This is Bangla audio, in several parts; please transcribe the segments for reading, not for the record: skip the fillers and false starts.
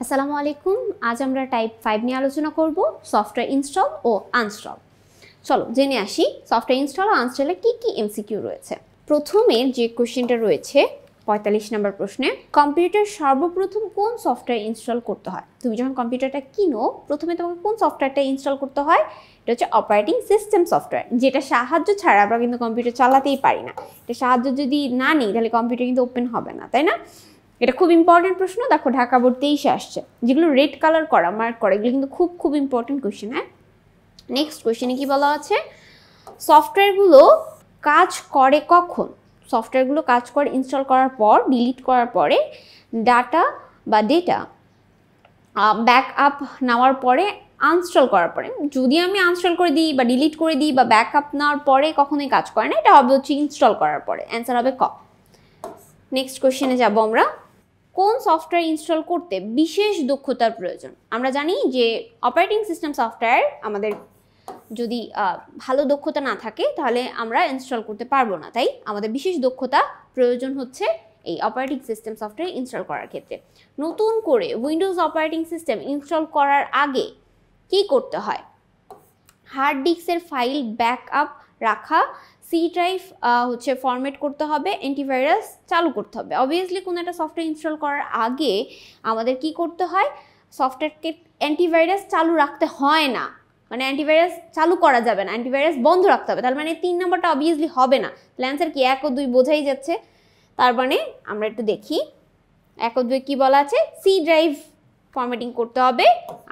আসসালামু আলাইকুম। আজ আমরা টাইপ 5 নিয়ে আলোচনা করব সফটওয়্যার ইনস্টল ও আনস্টল। চলো জেনে আসি সফটওয়্যার ইনস্টল ও আনস্টলে কি কি এমসিকিউ রয়েছে। প্রথমে যে কোশ্চেনটা রয়েছে 45 নম্বর প্রশ্নে, কম্পিউটার সর্বপ্রথম কোন সফটওয়্যার ইনস্টল করতে হয়? তুমি যখন কম্পিউটারটা কিনো প্রথমে তোমাকে কোন সফটওয়্যারটা ইনস্টল করতে হয়? এটা হচ্ছে অপারেটিং সিস্টেম সফটওয়্যার, যেটা সাহায্য ছাড়া আমরা কিন্তু কম্পিউটার চালাতেই পারি না। এটা সাহায্য যদি না নিই তাহলে কম্পিউটার কিন্তু ওপেন হবে না, তাই না? এটা খুব ইম্পর্টেন্ট প্রশ্ন। দেখো ঢাকা বোর্ড 23 আসছে, যেগুলো রেড কালার করা মার্ক করা, এগুলো কিন্তু খুব ইম্পর্টেন্ট কোয়েশ্চেন। হ্যাঁ, নেক্সট কোয়েশ্চেনে কি বলা আছে, সফটওয়্যারগুলো কাজ করে কখন? সফটওয়্যারগুলো কাজ করে ইনস্টল করার পর, ডিলিট করার পরে, ডাটা বা ডেটা ব্যাক আপ নেওয়ার পরে, আনস্টল করার পরে। যদি আমি আনস্টল করে দিই বা ডিলিট করে দিই বা ব্যাক আপ নেওয়ার পরে কখনোই কাজ করে না, এটা হবে হচ্ছে ইনস্টল করার পরে। অ্যান্সার হবে ক। নেক্সট কোয়েশ্চেনে যাব আমরা, কোন সফটওয়্যার ইনস্টল করতে বিশেষ দক্ষতার প্রয়োজন? আমরা জানি যে অপারেটিং সিস্টেম সফটওয়্যার আমাদের যদি ভালো দক্ষতা না থাকে তাহলে আমরা ইনস্টল করতে পারবো না, তাই আমাদের বিশেষ দক্ষতা প্রয়োজন হচ্ছে এই অপারেটিং সিস্টেম সফটওয়্যার ইনস্টল করার ক্ষেত্রে। নতুন করে উইন্ডোজ অপারেটিং সিস্টেম ইনস্টল করার আগে কি করতে হয়? হার্ড ডিস্কের ফাইল ব্যাক আপ রাখা, সি ড্রাইভ হচ্ছে ফরম্যাট করতে হবে, অ্যান্টিভাইরাস চালু করতে হবে। অবভিয়াসলি কোনো একটা সফটওয়্যার ইনস্টল করার আগে আমাদের কি করতে হয়? সফটওয়্যারকে অ্যান্টিভাইরাস চালু রাখতে হয় না, মানে অ্যান্টিভাইরাস চালু করা যাবে না, অ্যান্টিভাইরাস বন্ধ রাখতে হবে। তার মানে 3 নম্বরটা অবভিয়াসলি হবে না। তাহলে অ্যান্সার কি? 1 ও 2 বোঝাই যাচ্ছে। তার মানে আমরা একটু দেখি 1 ও 2 কি বলা আছে, সি ড্রাইভ ফরম্যাটিং করতে হবে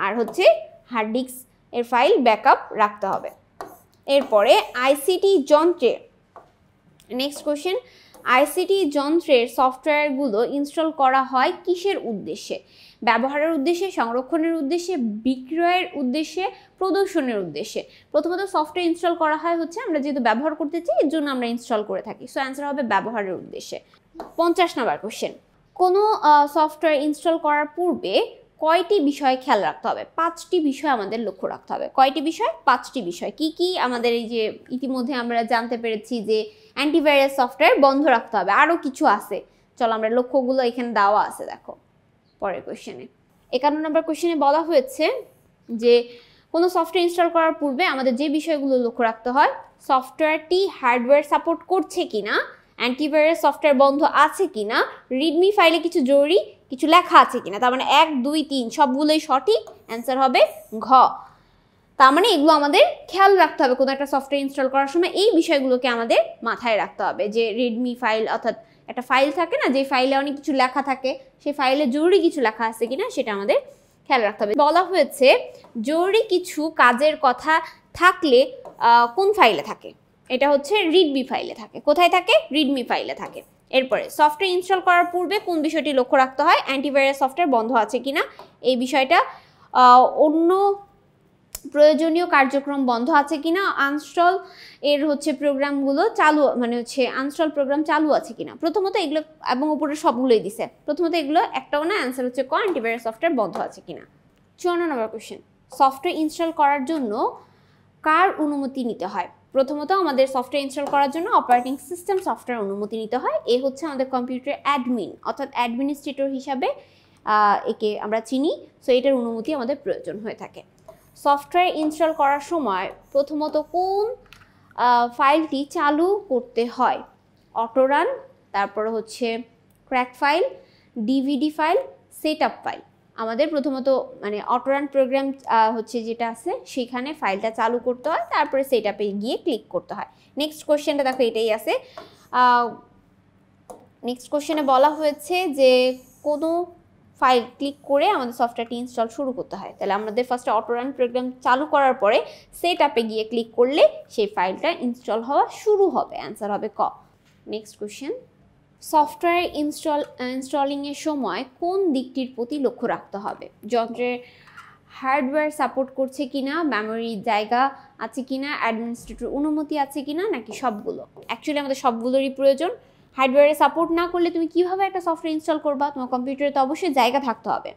আর হচ্ছে হার্ড ডিস্ক এর ফাইল ব্যাকআপ রাখতে হবে। এরপরে আইসিটি যন্ত্রের, নেক্সট কোশ্চেন, আইসিটি যন্ত্রের সফটওয়্যারগুলো ইনস্টল করা হয় কিসের উদ্দেশ্যে? ব্যবহারের উদ্দেশ্যে, সংরক্ষণের উদ্দেশ্যে, বিক্রয়ের উদ্দেশ্যে, প্রদর্শনের উদ্দেশ্যে। প্রথমত সফটওয়্যার ইনস্টল করা হয় হচ্ছে আমরা যেহেতু ব্যবহার করতে চাই এর জন্য আমরা ইনস্টল করে থাকি। সো অ্যান্সার হবে ব্যবহারের উদ্দেশ্যে। 50 নম্বর কোশ্চেন, কোনো সফটওয়্যার ইনস্টল করার পূর্বে কয়টি বিষয় খেয়াল রাখতে হবে? 5টি বিষয় আমাদের লক্ষ্য রাখতে হবে। কয়টি বিষয়? 5টি বিষয়। কি কি? আমাদের এই যে ইতিমধ্যে আমরা জানতে পেরেছি যে অ্যান্টিভাইরাস সফটওয়্যার বন্ধ রাখতে হবে, আরও কিছু আছে। চলো আমরা লক্ষ্যগুলো এখানে দেওয়া আছে, দেখো পরের কোয়েশ্চেনে। 51 নম্বর কোয়েশ্চেনে বলা হয়েছে যে কোনো সফটওয়্যার ইনস্টল করার পূর্বে আমাদের যে বিষয়গুলো লক্ষ্য রাখতে হয়, সফটওয়্যারটি হার্ডওয়্যার সাপোর্ট করছে কিনা, অ্যান্টিভাইরাস সফটওয়্যার বন্ধ আছে কিনা, রিডমি ফাইলে কিছু জরুরি কিছু লেখা আছে কিনা। তার মানে 1, 2, 3 সবগুলোই সঠিক। অ্যান্সার হবে ঘ। তার মানে এগুলো আমাদের খেয়াল রাখতে হবে কোনো একটা সফটওয়্যার ইনস্টল করার সময়। এই বিষয়গুলোকে আমাদের মাথায় রাখতে হবে যে রিডমি ফাইল, অর্থাৎ একটা ফাইল থাকে না যে ফাইলে অনেক কিছু লেখা থাকে, সেই ফাইলে জরুরি কিছু লেখা আছে কিনা সেটা আমাদের খেয়াল রাখতে হবে। বলা হয়েছে জরুরি কিছু কাজের কথা থাকলে কোন ফাইলে থাকে? এটা হচ্ছে রিডমি ফাইলে থাকে। কোথায় থাকে? রিডমি ফাইলে থাকে। এরপরে সফটওয়্যার ইনস্টল করার পূর্বে কোন বিষয়টি লক্ষ্য রাখতে হয়? অ্যান্টিভাইরাস সফটওয়্যার বন্ধ আছে কিনা, এই বিষয়টা। অন্য প্রয়োজনীয় কার্যক্রম বন্ধ আছে কিনা, আনস্টল এর হচ্ছে প্রোগ্রামগুলো চালু, মানে হচ্ছে আনস্টল প্রোগ্রাম চালু আছে কিনা। প্রথমত এগুলো এবং উপরে সবগুলোই দিছে, প্রথমত এগুলো একটাও না। অ্যান্সার হচ্ছে ক, অ্যান্টিভাইরাস সফটওয়্যার বন্ধ আছে কিনা। 54 নম্বর কোয়েশ্চেন, সফটওয়্যার ইনস্টল করার জন্য কার অনুমতি নিতে হয়? প্রথমত আমাদের সফটওয়্যার ইনস্টল করার জন্য অপারেটিং সিস্টেম সফটওয়্যার অনুমতি নিতে হয়। এ হচ্ছে আমাদের কম্পিউটার অ্যাডমিন, অর্থাৎ অ্যাডমিনিস্ট্রেটর হিসাবে একে আমরা চিনি। সো এটার অনুমতি আমাদের প্রয়োজন হয়ে থাকে। সফটওয়্যার ইনস্টল করার সময় প্রথমত কোন ফাইলটি চালু করতে হয়? অটোরান, তারপর হচ্ছে crack file, DVD file, setup file. আমাদের প্রথমত মানে অটোরান প্রোগ্রাম হচ্ছে যেটা আছে সেখানে ফাইলটা চালু করতে হয়, তারপরে সেটআপে গিয়ে ক্লিক করতে হয়। নেক্সট কোশ্চেনটা দেখো এটাই আছে। নেক্সট কোশ্চেনে বলা হয়েছে যে কোনো ফাইল ক্লিক করে আমাদের সফটওয়্যারটি ইনস্টল শুরু করতে হয়। তাহলে আমাদের ফার্স্টে অটোরান প্রোগ্রাম চালু করার পরে সেটআপে গিয়ে ক্লিক করলে সেই ফাইলটা ইনস্টল হওয়া শুরু হবে। অ্যান্সার হবে ক। নেক্সট কোশ্চেন, সফটওয়্যার ইনস্টলিংয়ের সময় কোন দিকটির প্রতি লক্ষ্য রাখতে হবে? যন্ত্রের হার্ডওয়্যার সাপোর্ট করছে কিনা, মেমোরির জায়গা আছে কিনা, অ্যাডমিনিস্ট্রেটর অনুমতি আছে কিনা, নাকি সবগুলো? অ্যাকচুয়ালি আমাদের সবগুলোরই প্রয়োজন। হার্ডওয়্যারে সাপোর্ট না করলে তুমি কিভাবে একটা সফটওয়্যার ইনস্টল করবা? তোমার কম্পিউটারে তো অবশ্যই জায়গা থাকতে হবে,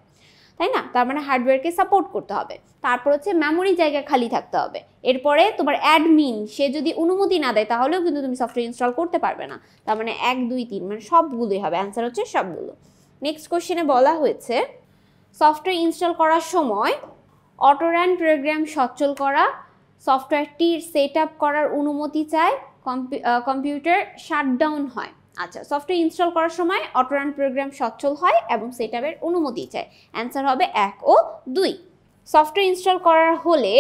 তাই না? তার মানে হার্ডওয়্যারকে সাপোর্ট করতে হবে। তারপর হচ্ছে মেমোরি জায়গা খালি থাকতে হবে। এরপরে তোমার অ্যাডমিন সে যদি অনুমতি না দেয় তাহলেও কিন্তু তুমি সফটওয়্যার ইনস্টল করতে পারবে না। তার মানে 1, 2, 3 মানে সবগুলোই হবে। অ্যান্সার হচ্ছে সবগুলো। নেক্সট কোশ্চেনে বলা হয়েছে সফটওয়্যার ইনস্টল করার সময় অটো রান প্রোগ্রাম সচল করা, সফটওয়্যারটির সেট আপ করার অনুমতি চায়, কম্পিউটার শাটডাউন হয়। আচ্ছা, সফটওয়্যার ইনস্টল করার সময় অটো রান প্রোগ্রাম সচল হয় এবং সেট আপের অনুমতি চায়। অ্যান্সার হবে 1 ও 2। সফটওয়্যার ইনস্টল করার হলে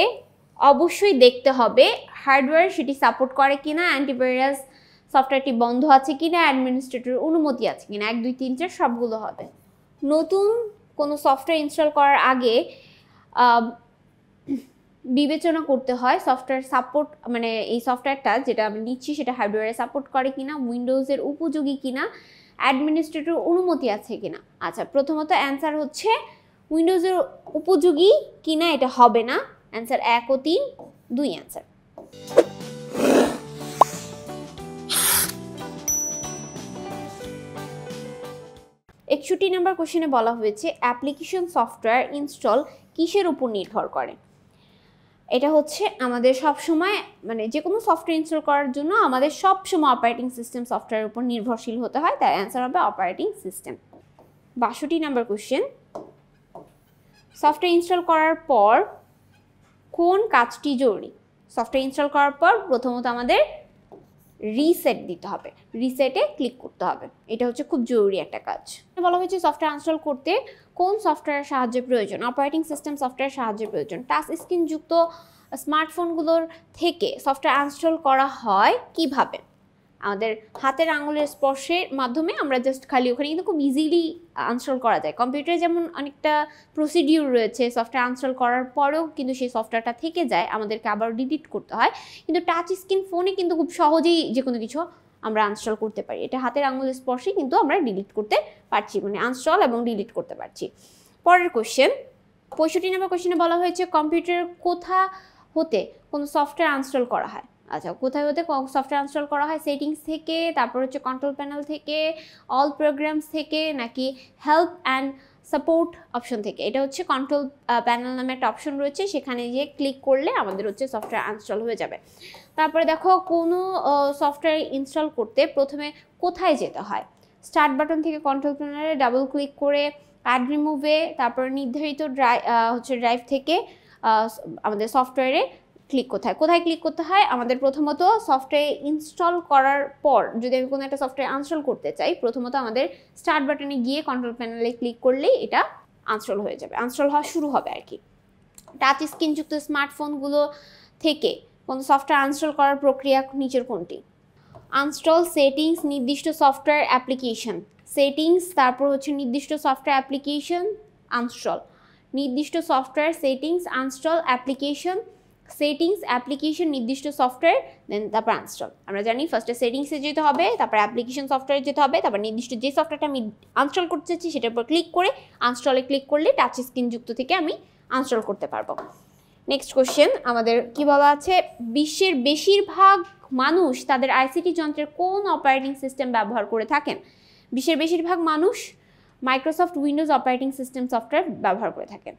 অবশ্যই দেখতে হবে হার্ডওয়্যার সেটি সাপোর্ট করে কিনা, অ্যান্টিভাইরাস সফটওয়্যারটি বন্ধ আছে কিনা, অ্যাডমিনিস্ট্রেটরের অনুমতি আছে কিনা, 1 2 3 4 সবগুলো হবে। নতুন কোনো সফটওয়্যার ইনস্টল করার আগে বিবেচনা করতে হয় সফটওয়্যার সাপোর্ট, মানে এই সফটওয়্যারটা যেটা আমি নিচ্ছি সেটা হার্ডওয়্যারে সাপোর্ট করে কিনা, উইন্ডোজের উপযোগী কিনা, অ্যাডমিনিস্ট্রেটর অনুমতি আছে কিনা। আচ্ছা, প্রথমত অ্যান্সার হচ্ছে উইন্ডোজের উপযোগী কিনা, এটা হবে না। অ্যান্সার 1 ও 3, 2 অ্যান্সার। একষট্টি নম্বর কোশ্চেনে বলা হয়েছে অ্যাপ্লিকেশন সফটওয়্যার ইনস্টল কিসের উপর নির্ভর করে। এটা হচ্ছে আমাদের সব সময়, মানে যে কোনো সফটওয়্যার ইনস্টল করার জন্য আমাদের সব সময় অপারেটিং সিস্টেম সফটওয়্যারের উপর নির্ভরশীল হতে হয়, তার অ্যান্সার হবে অপারেটিং সিস্টেম। 62 নম্বর কোশ্চেন, সফটওয়্যার ইনস্টল করার পর কোন কাজটি জরুরি। সফটওয়্যার ইনস্টল করার পর প্রথমত আমাদের রিসেট দিতে হবে, রিসেটে ক্লিক করতে হবে, এটা হচ্ছে খুব জরুরি একটা কাজ। বলা হয়েছে সফটওয়্যার ইনস্টল করতে কোন সফটওয়্যারের সাহায্যের প্রয়োজন। অপারেটিং সিস্টেম সফটওয়্যার সাহায্যের প্রয়োজন। টাচ স্ক্রিন যুক্ত স্মার্টফোনগুলোর থেকে সফটওয়্যার ইনস্টল করা হয় কিভাবে। আমাদের হাতের আঙুলের স্পর্শের মাধ্যমে আমরা জাস্ট খালি ওখানে কিন্তু খুব ইজিলি ইনস্টল করা যায়। কম্পিউটারে যেমন অনেকটা প্রসিডিউর রয়েছে, সফটওয়্যার ইনস্টল করার পরেও কিন্তু সেই সফটওয়্যারটা থেকে যায়, আমাদেরকে আবার ডিলিট করতে হয়, কিন্তু টাচ স্ক্রিন ফোনে কিন্তু খুব সহজেই যে কোনো কিছু আমরা ইনস্টল করতে পারি। এটা হাতের আঙুলের স্পর্শে কিন্তু আমরা ডিলিট করতে পারছি, মানে ইনস্টল এবং ডিলিট করতে পারছি। পরের কোশ্চেন, 65 নম্বর কোশ্চেনে বলা হয়েছে কম্পিউটার কোথা হতে কোনো সফটওয়্যার ইনস্টল করা হয়। আচ্ছা, কোথায় হতে সফটওয়্যার ইনস্টল করা হয়, সেটিংস থেকে, তারপর হচ্ছে কন্ট্রোল প্যানেল থেকে, অল প্রোগ্রামস থেকে, নাকি হেল্প অ্যান্ড সাপোর্ট অপশন থেকে। এটা হচ্ছে কন্ট্রোল প্যানেল নামে একটা অপশন রয়েছে, সেখানে গিয়ে ক্লিক করলে আমাদের হচ্ছে সফটওয়্যার ইনস্টল হয়ে যাবে। তারপরে দেখো কোনো সফটওয়্যার ইনস্টল করতে প্রথমে কোথায় যেতে হয়। স্টার্ট বাটন থেকে কন্ট্রোল প্যানেলে ডাবল ক্লিক করে অ্যাড রিমুভে, তারপর নির্ধারিত ড্রাইভ থেকে আমাদের সফটওয়্যারে ক্লিক কোথায় ক্লিক করতে হয়। আমাদের প্রথমত সফটওয়্যার ইনস্টল করার পর যদি আমি কোনো একটা সফটওয়্যার ইনস্টল করতে চাই, প্রথমত আমাদের স্টার্ট বাটনে গিয়ে কন্ট্রোল প্যানেলে ক্লিক করলেই এটা ইনস্টল হয়ে যাবে, ইনস্টল হওয়া শুরু হবে আর কি। টাচ স্ক্রিনযুক্ত স্মার্টফোনগুলো থেকে কোনো সফটওয়্যার ইনস্টল করার প্রক্রিয়া নিচের কোনটি। ইনস্টল সেটিংস, নির্দিষ্ট সফটওয়্যার অ্যাপ্লিকেশন, সেটিংস, তারপর হচ্ছে নির্দিষ্ট সফটওয়্যার অ্যাপ্লিকেশন, ইনস্টল, নির্দিষ্ট software, settings, install, application, settings, application, নির্দিষ্ট সফটওয়্যার, দেন তারপর ইনস্টল। আমরা জানি ফার্স্টে সেটিংসে যেতে হবে, তারপর অ্যাপ্লিকেশন সফটওয়্যারে যেতে হবে, তারপর নির্দিষ্ট যে সফটওয়্যারটা আমি ইনস্টল করতে চাচ্ছি সেটার উপর ক্লিক করে ইনস্টলে ক্লিক করলে টাচ স্ক্রিন যুক্ত থেকে আমি ইনস্টল করতে পারবো। নেক্সট কোশ্চেন আমাদের কি বলা আছে, বিশ্বের বেশিরভাগ মানুষ তাদের আইসিটি যন্ত্রের কোন অপারেটিং সিস্টেম ব্যবহার করে থাকেন। বিশ্বের বেশিরভাগ মানুষ Microsoft Windows operating system software ব্যবহার করে থাকেন।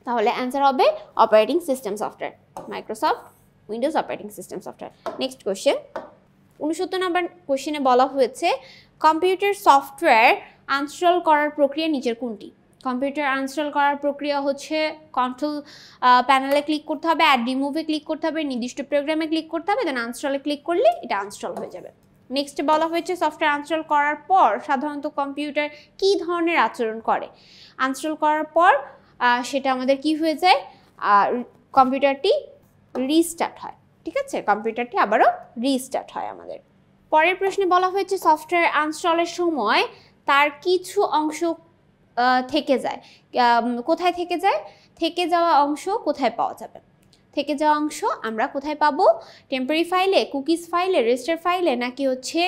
তাহলে অ্যান্সার হবে operating system software, Microsoft Windows operating system software. Next question, 69 নম্বর কোশ্চেনে বলা হয়েছে কম্পিউটার সফটওয়্যার ইনস্টল করার প্রক্রিয়া নিচের কোনটি। কম্পিউটার ইনস্টল করার প্রক্রিয়া হচ্ছে কন্ট্রোল প্যানেলে ক্লিক করতে হবে, অ্যাড রিমুভে ক্লিক করতে হবে, নির্দিষ্ট প্রোগ্রামে ক্লিক করতে হবে, দেন ইনস্টলে ক্লিক করলে এটা ইনস্টল হয়ে যাবে। নেক্সট বলা হয়েছে সফটওয়্যার ইনস্টল করার পর সাধারণত কম্পিউটার কী ধরনের আচরণ করে। ইনস্টল করার পর সেটা আমাদের কি হয়ে যায়, কম্পিউটারটি রিস্টার্ট হয়, ঠিক আছে, কম্পিউটারটি আবারও রিস্টার্ট হয় আমাদের। পরের প্রশ্নে বলা হয়েছে সফটওয়্যার ইনস্টলের সময় তার কিছু অংশ থেকে যায়, কোথায় থেকে যায়, থেকে যাওয়া অংশ কোথায় পাওয়া যাবে। থেকে যাওয়া অংশ আমরা কোথায় পাবো, টেম্পোরারি ফাইলে, কুকিজ ফাইলে, রেজিস্টার ফাইলে, নাকি হচ্ছে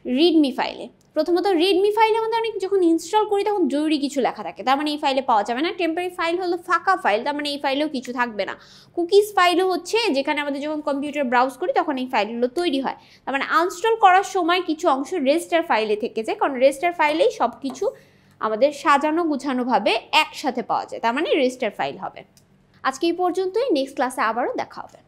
রিডমি ফাইলে। প্রথমত রিডমি ফাইলে আমাদের অনেক যখন ইনস্টল করি তখন জরুরি কিছু লেখা থাকে, তার মানে এই ফাইলে পাওয়া যাবে না। টেম্পোরারি ফাইল হলো ফাঁকা ফাইল, তার মানে এই ফাইলেও কিছু থাকবে না। কুকিজ ফাইলও হচ্ছে যেখানে আমাদের যখন কম্পিউটার ব্রাউজ করি তখন এই ফাইলগুলো তৈরি হয়, তার মানে ইনস্টল করার সময় কিছু অংশ রেজিস্টার ফাইলে থেকে যায়, কারণ রেজিস্টার ফাইলেই সব কিছু আমাদের সাজানো গুছানোভাবে একসাথে পাওয়া যায়, তার মানে রেজিস্টার ফাইল হবে। আজকে এই পর্যন্তই, নেক্সট ক্লাসে আবারও দেখা হবে।